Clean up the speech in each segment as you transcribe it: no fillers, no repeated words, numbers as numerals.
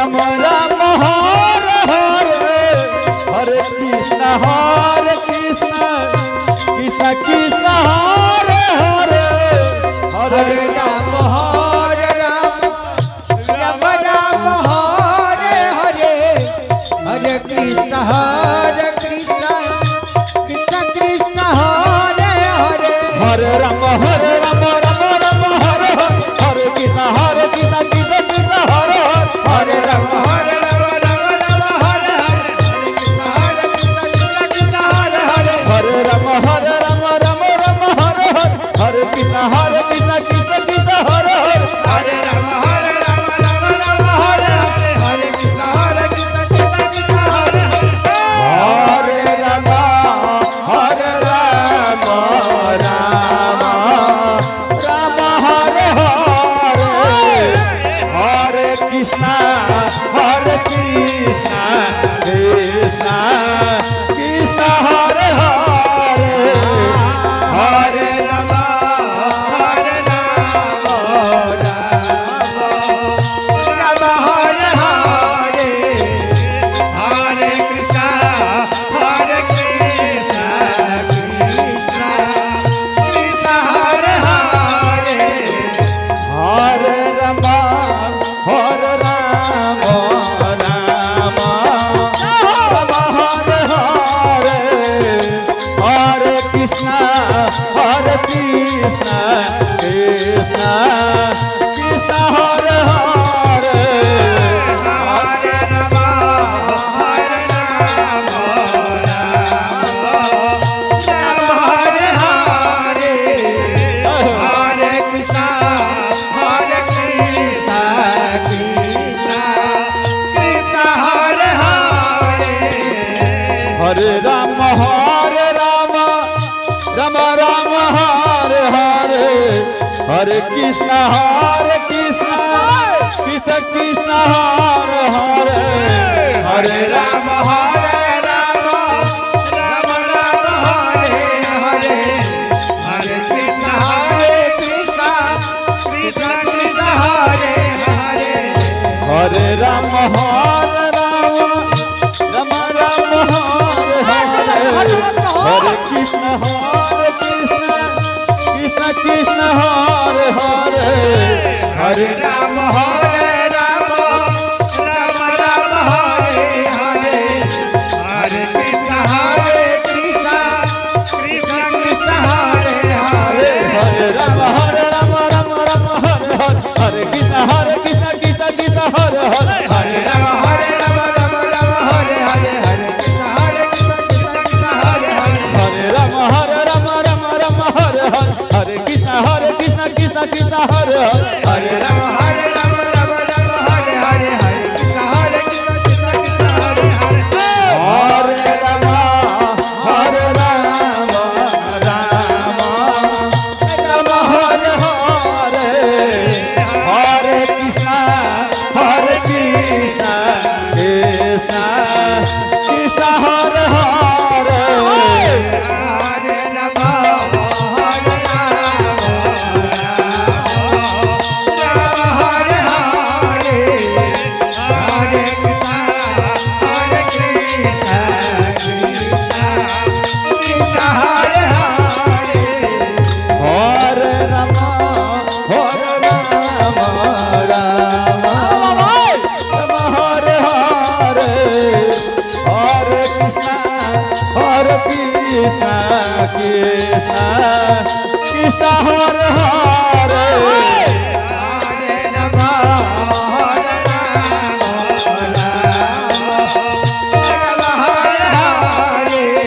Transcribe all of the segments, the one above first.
राम राम हरे हरे हरे कृष्ण कृष्ण कृष्ण हरे हरे हरे राम हरे राम राम राम हरे हरे हरे कृष्ण कृष्ण कृष्ण हरे हरे हरे राम राम राम हरे हरे कृष्ण कृष्ण कृष्ण हरे हरे राम हरे राम राम राम हरे हरे कृष्ण हरे हरे हरे राम राम राम हरे हरे कृष्ण कृष्ण कृष्ण हरे हरे राम हरे राम राम राम हरे हरे कृष्ण कृष्ण हरे हरे राम राम राम हरे हरे हरे कृष्ण कृष्ण कृष्ण हरे हरे हरे राम हरे राम राम हरे हरे हरे कृष्ण कृष्ण कृष्ण हरे हरे हरे राम राम हरे हरे हरे कृष्ण कृष्ण कृष्ण हरे हरे हरे राम हरे राम हरे हरे हरे कृष्ण कृष्ण कृष्ण हरे हरे हरे राम राम राम हरे हरे हरे कृष्ण कृष्ण कृष्ण हरे हरे हरे राम राम राम हरे हरे हरे कृष्ण कृष्ण कृष्ण हरे हरे हरे राम राम राम हरे हरे हरे कृष्ण कृष्ण कृष्ण हरे हरे हरे राम राम राम हरे हरे हरे कृष्ण कृष्ण कृष्ण हरे हरे हरे राम हरे कृष्ण कृष्ण हरे हरे हरे राम हरे हरे हरे कृष्ण कृष्ण हरे हरे हरे राम हरे हरे कृष्ण कृष्ण हरे हरे हरे राम हरे हरे हरे कृष्ण कृष्ण हरे हरे हरे राम हरे हरे हरे कृष्ण कृष्ण कृष्ण हरे हरे हरे राम हरे हरे हरे हरे कृष्ण कृष्ण हरे हरे हरे राम राम हरे हरे हरे कृष्ण कृष्ण कृष्ण हरे हरे हरे राम हरे हरे हरे हरे कृष्ण कृष्ण कृष्ण हरे हरे हरे राम राम हरे हरे हरे कृष्ण कृष्ण कृष्ण हरे हरे हरे राम हरे हरे हरे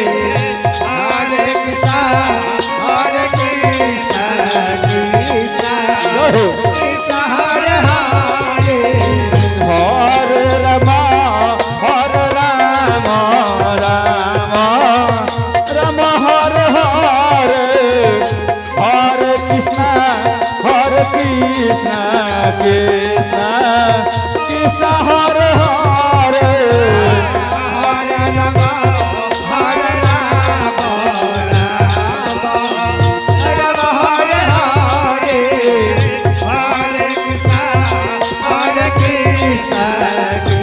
हरे कृष्ण कृष्ण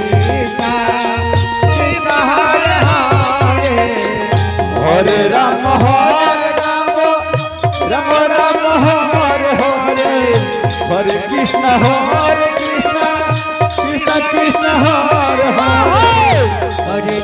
हो